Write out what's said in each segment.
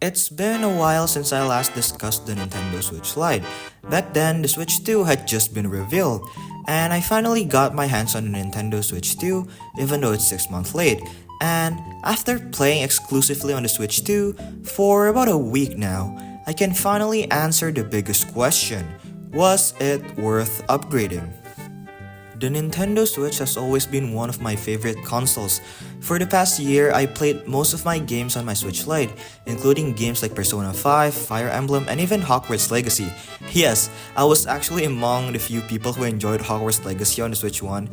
It's been a while since I last discussed the Nintendo Switch Lite. Back then, the Switch 2 had just been revealed, and I finally got my hands on the Nintendo Switch 2, even though it's 6 months late. And after playing exclusively on the Switch 2 for about a week now, I can finally answer the biggest question: was it worth upgrading? The Nintendo Switch has always been one of my favorite consoles. For the past year, I played most of my games on my Switch Lite, including games like Persona 5, Fire Emblem, and even Hogwarts Legacy. Yes, I was actually among the few people who enjoyed Hogwarts Legacy on the Switch 1.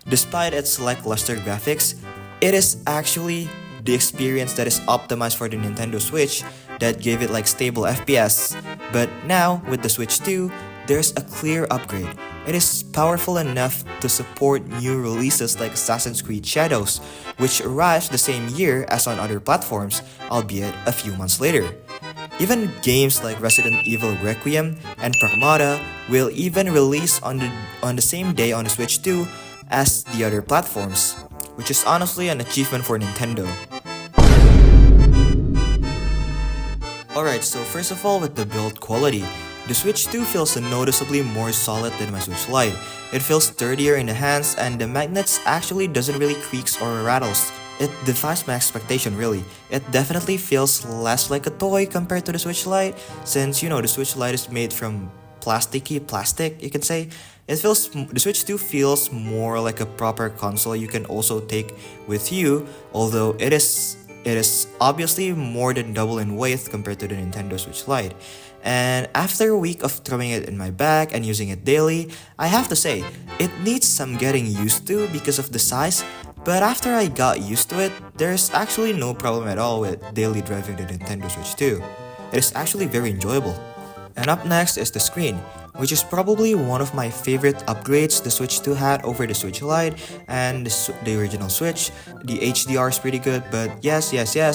Despite its lackluster graphics, it is actually the experience that is optimized for the Nintendo Switch that gave it like stable FPS. But now, with the Switch 2, there's a clear upgrade. It is powerful enough to support new releases like Assassin's Creed Shadows, which arrives the same year as on other platforms, albeit a few months later. Even games like Resident Evil Requiem and Pragmata will even release on the same day on the Switch 2 as the other platforms, which is honestly an achievement for Nintendo. Alright, so first of all, with the build quality, the Switch 2 feels noticeably more solid than my Switch Lite. It feels sturdier in the hands, and the magnets actually doesn't really creaks or rattles. It defies my expectation really. It definitely feels less like a toy compared to the Switch Lite, since the Switch Lite is made from plasticky plastic, you can say. The Switch 2 feels more like a proper console you can also take with you, although it is obviously more than double in weight compared to the Nintendo Switch Lite. And after a week of throwing it in my bag and using it daily, I have to say, it needs some getting used to because of the size, but after I got used to it, there's actually no problem at all with daily driving the Nintendo Switch 2. It is actually very enjoyable. And up next is the screen, which is probably one of my favorite upgrades the Switch 2 had over the Switch Lite and the original Switch. The HDR is pretty good, but yes,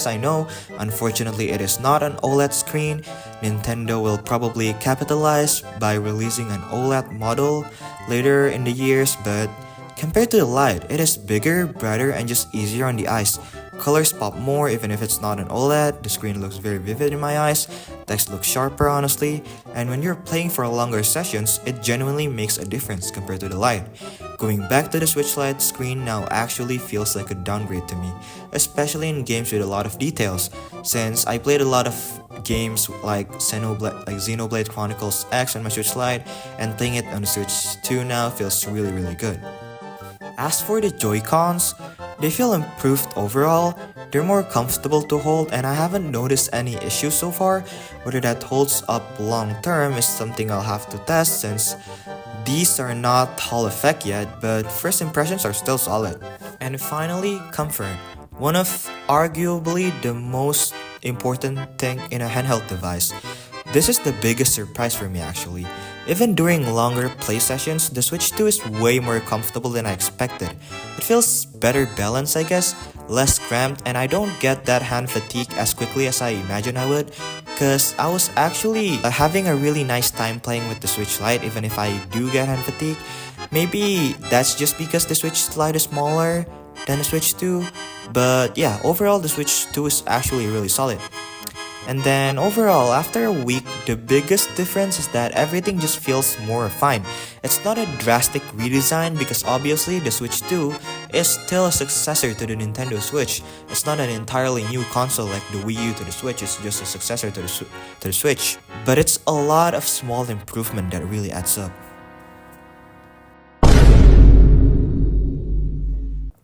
I know, unfortunately it is not an OLED screen. Nintendo will probably capitalize by releasing an OLED model later in the years, but compared to the Lite, it is bigger, brighter, and just easier on the eyes. Colors pop more even if it's not an OLED, the screen looks very vivid in my eyes, text looks sharper honestly, and when you're playing for longer sessions, it genuinely makes a difference compared to the Lite. Going back to the Switch Lite, screen now actually feels like a downgrade to me, especially in games with a lot of details, since I played a lot of games like Xenoblade Chronicles X on my Switch Lite, and playing it on the Switch 2 now feels really good. As for the Joy-Cons, they feel improved overall. They're more comfortable to hold, and I haven't noticed any issues so far. Whether that holds up long term is something I'll have to test, since these are not Hall effect yet, but first impressions are still solid. And finally, comfort. One of arguably the most important thing in a handheld device. This is the biggest surprise for me actually. Even during longer play sessions, the Switch 2 is way more comfortable than I expected. It feels better balanced, I guess, less cramped, and I don't get that hand fatigue as quickly as I imagined I would, cause I was actually having a really nice time playing with the Switch Lite even if I do get hand fatigue. Maybe that's just because the Switch Lite is smaller than the Switch 2, but yeah, overall the Switch 2 is actually really solid. And then overall, after a week, the biggest difference is that everything just feels more refined. It's not a drastic redesign because obviously the Switch 2 is still a successor to the Nintendo Switch. It's not an entirely new console like the Wii U to the Switch, it's just a successor to the Switch. But it's a lot of small improvement that really adds up.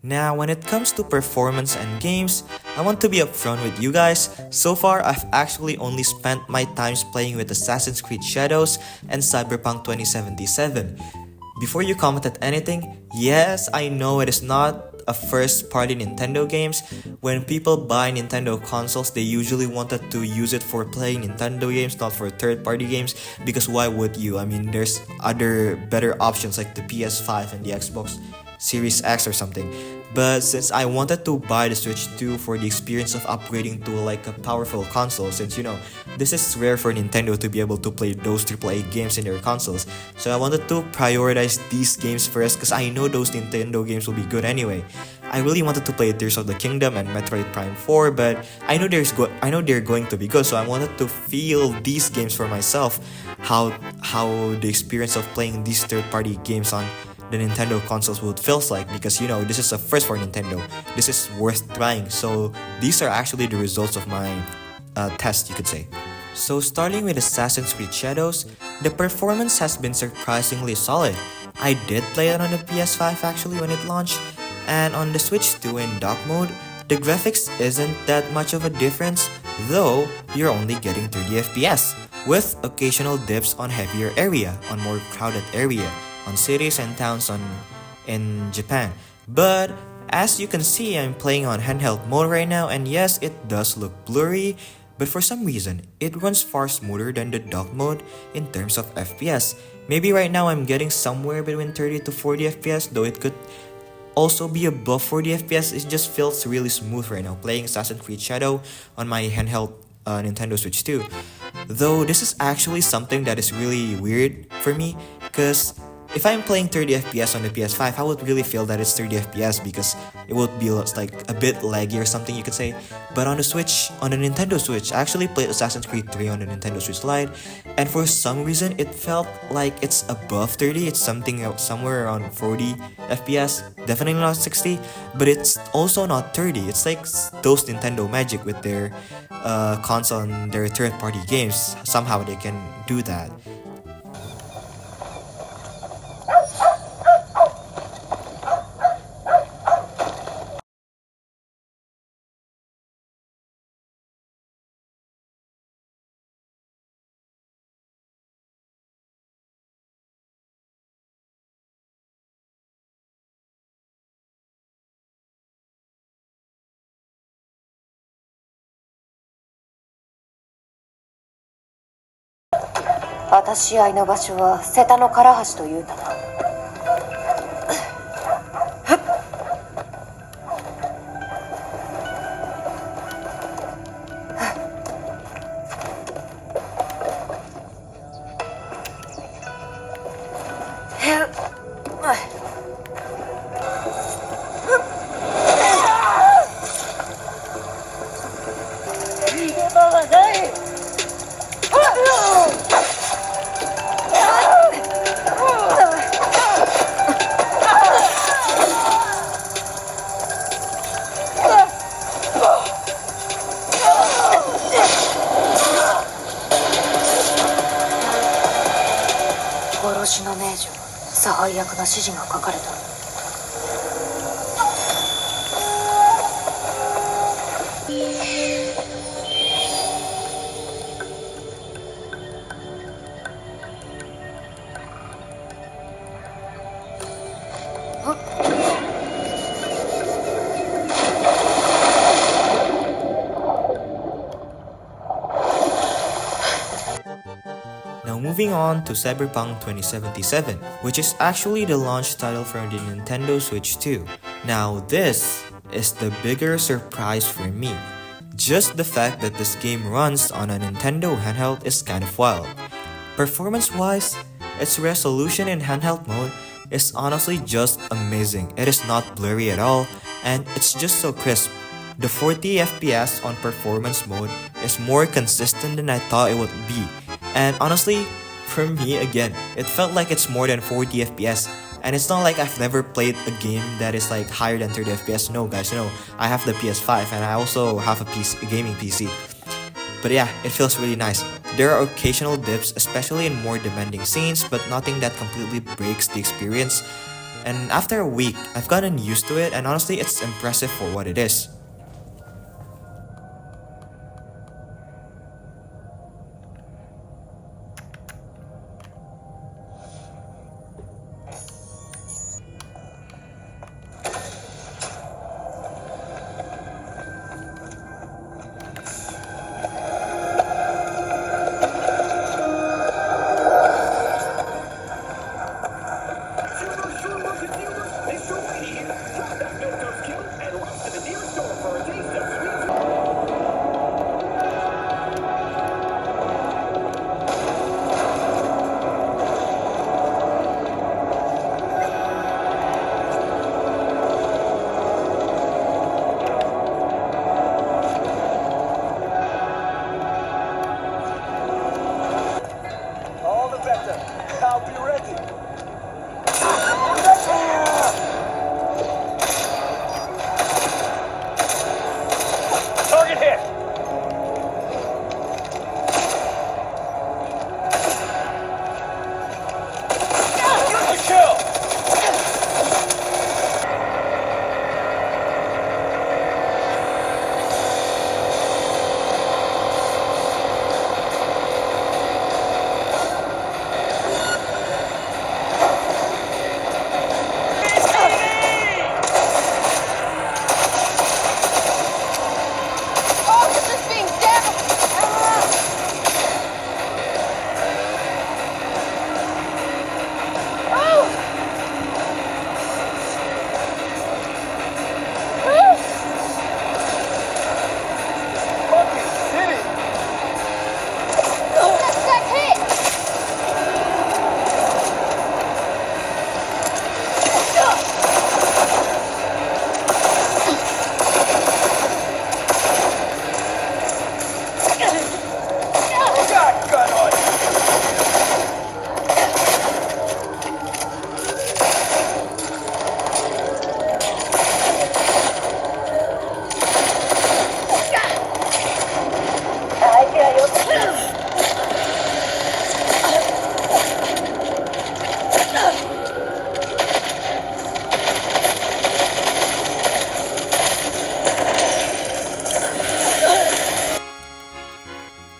Now, when it comes to performance and games, I want to be upfront with you guys. So far, I've actually only spent my times playing with Assassin's Creed Shadows and Cyberpunk 2077. Before you comment at anything, yes, I know it is not a first-party Nintendo games. When people buy Nintendo consoles, they usually wanted to use it for playing Nintendo games, not for third-party games, because why would you? I mean, there's other better options like the PS5 and the Xbox Series X or something. But since I wanted to buy the Switch 2 for the experience of upgrading to like a powerful console, since this is rare for Nintendo to be able to play those AAA games in their consoles. So I wanted to prioritize these games first because I know those Nintendo games will be good anyway. I really wanted to play Tears of the Kingdom and Metroid Prime 4, but I know they're going to be good, so I wanted to feel these games for myself, how the experience of playing these third-party games on the Nintendo consoles would feels like, because this is a first for Nintendo. This is worth trying. So these are actually the results of my test, you could say. So starting with Assassin's Creed Shadows, the performance has been surprisingly solid. I did play it on the PS5 actually when it launched, and on the Switch 2 in dock mode, the graphics isn't that much of a difference, though you're only getting 30 FPS, with occasional dips on heavier area, on more crowded area, on cities and towns in Japan. But as you can see, I'm playing on handheld mode right now, and yes, it does look blurry, but for some reason, it runs far smoother than the dock mode in terms of FPS. Maybe right now I'm getting somewhere between 30 to 40 FPS, though it could also be above 40 FPS. It just feels really smooth right now playing Assassin's Creed Shadow on my handheld Nintendo Switch 2. Though this is actually something that is really weird for me, because if I'm playing 30 FPS on the PS5, I would really feel that it's 30 FPS because it would be like a bit laggy or something, you could say. But on the Nintendo Switch, I actually played Assassin's Creed 3 on the Nintendo Switch Lite, and for some reason it felt like it's above 30. It's somewhere around 40 FPS, definitely not 60, but it's also not 30. It's like those Nintendo magic with their console and their third-party games. Somehow they can do that. Now moving on to Cyberpunk 2077, which is actually the launch title for the Nintendo Switch 2. Now this is the bigger surprise for me. Just the fact that this game runs on a Nintendo handheld is kind of wild. Performance-wise, its resolution in handheld mode is honestly just amazing. It is not blurry at all, and it's just so crisp. The 40 FPS on performance mode is more consistent than I thought it would be. And honestly, for me again, it felt like it's more than 40 FPS. And it's not like I've never played a game that is like higher than 30 FPS. No guys, I have the PS5 and I also have a gaming PC. But yeah, it feels really nice. There are occasional dips, especially in more demanding scenes, but nothing that completely breaks the experience. And after a week, I've gotten used to it, and honestly, it's impressive for what it is.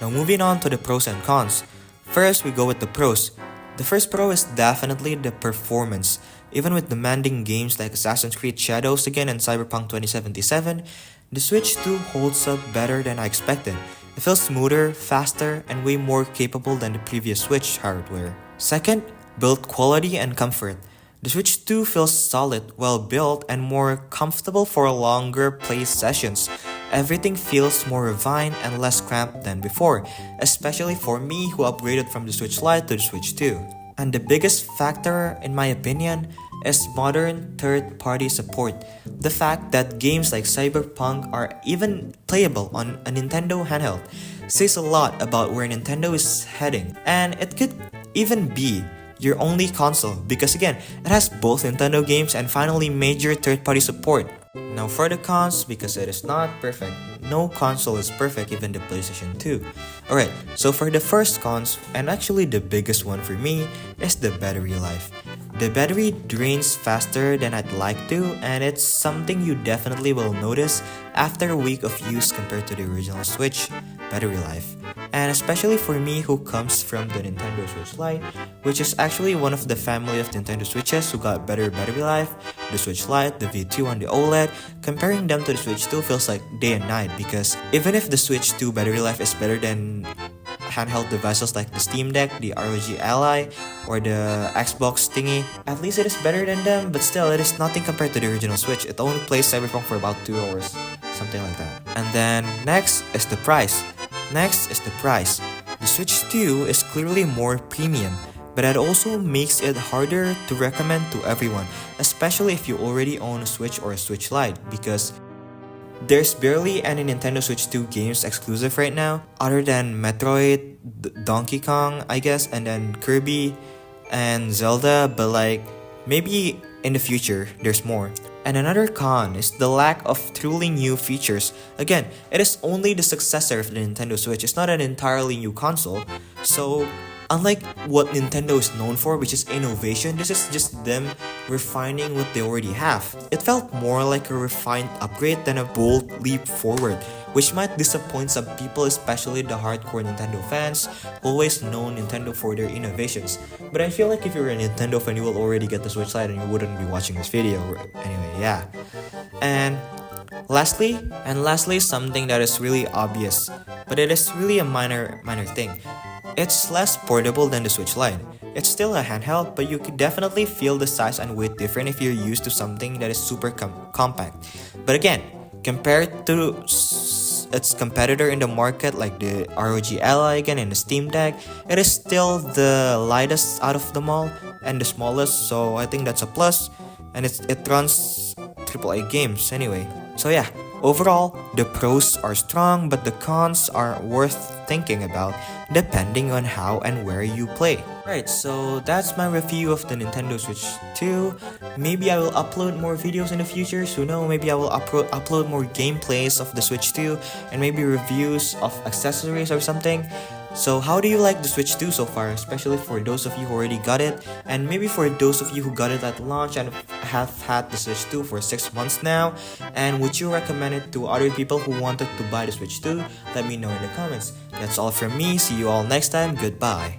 Now moving on to the pros and cons. First, we go with the pros. The first pro is definitely the performance. Even with demanding games like Assassin's Creed Shadows again and Cyberpunk 2077, the Switch 2 holds up better than I expected. It feels smoother, faster, and way more capable than the previous Switch hardware. Second, build quality and comfort. The Switch 2 feels solid, well built, and more comfortable for longer play sessions. Everything feels more refined and less cramped than before, especially for me who upgraded from the Switch Lite to the Switch 2. And the biggest factor, in my opinion, is modern third-party support. The fact that games like Cyberpunk are even playable on a Nintendo handheld says a lot about where Nintendo is heading, and it could even be your only console because again, it has both Nintendo games and finally major third-party support. Now for the cons, because it is not perfect. No console is perfect, even the PlayStation 2. Alright, so for the first cons, and actually the biggest one for me, is the battery life. The battery drains faster than I'd like to, and it's something you definitely will notice after a week of use compared to the original Switch battery life. And especially for me who comes from the Nintendo Switch Lite, which is actually one of the family of Nintendo Switches who got better battery life, the Switch Lite, the V2 and the OLED, comparing them to the Switch 2 feels like day and night because even if the Switch 2 battery life is better than handheld devices like the Steam Deck, the ROG Ally, or the Xbox thingy, at least it is better than them, but still it is nothing compared to the original Switch. It only plays Cyberpunk for about 2 hours, something like that. And then next is the price. The Switch 2 is clearly more premium, but that also makes it harder to recommend to everyone, especially if you already own a Switch or a Switch Lite, because there's barely any Nintendo Switch 2 games exclusive right now, other than Metroid, Donkey Kong, I guess, and then Kirby and Zelda, but like, maybe in the future, there's more. And another con is the lack of truly new features. Again, it is only the successor of the Nintendo Switch, it's not an entirely new console, so unlike what Nintendo is known for, which is innovation, this is just them refining what they already have. It felt more like a refined upgrade than a bold leap forward, which might disappoint some people, especially the hardcore Nintendo fans who always know Nintendo for their innovations. But I feel like if you're a Nintendo fan, you will already get the Switch Lite and you wouldn't be watching this video. Anyway, yeah. And lastly, something that is really obvious, but it is really a minor thing. It's less portable than the Switch Lite. It's still a handheld, but you could definitely feel the size and weight different if you're used to something that is super compact. But again, compared to its competitor in the market like the ROG Ally again and the Steam Deck, it is still the lightest out of them all and the smallest, so I think that's a plus, and it runs AAA games anyway. So yeah, overall, the pros are strong, but the cons are worth thinking about depending on how and where you play. Right, so that's my review of the Nintendo Switch 2. Maybe I will upload more videos in the future, so no, maybe I will upload more gameplays of the Switch 2 and maybe reviews of accessories or something. So how do you like the Switch 2 so far, especially for those of you who already got it, and maybe for those of you who got it at launch and have had the Switch 2 for 6 months now, and would you recommend it to other people who wanted to buy the Switch 2? Let me know in the comments. That's all from me, see you all next time, goodbye.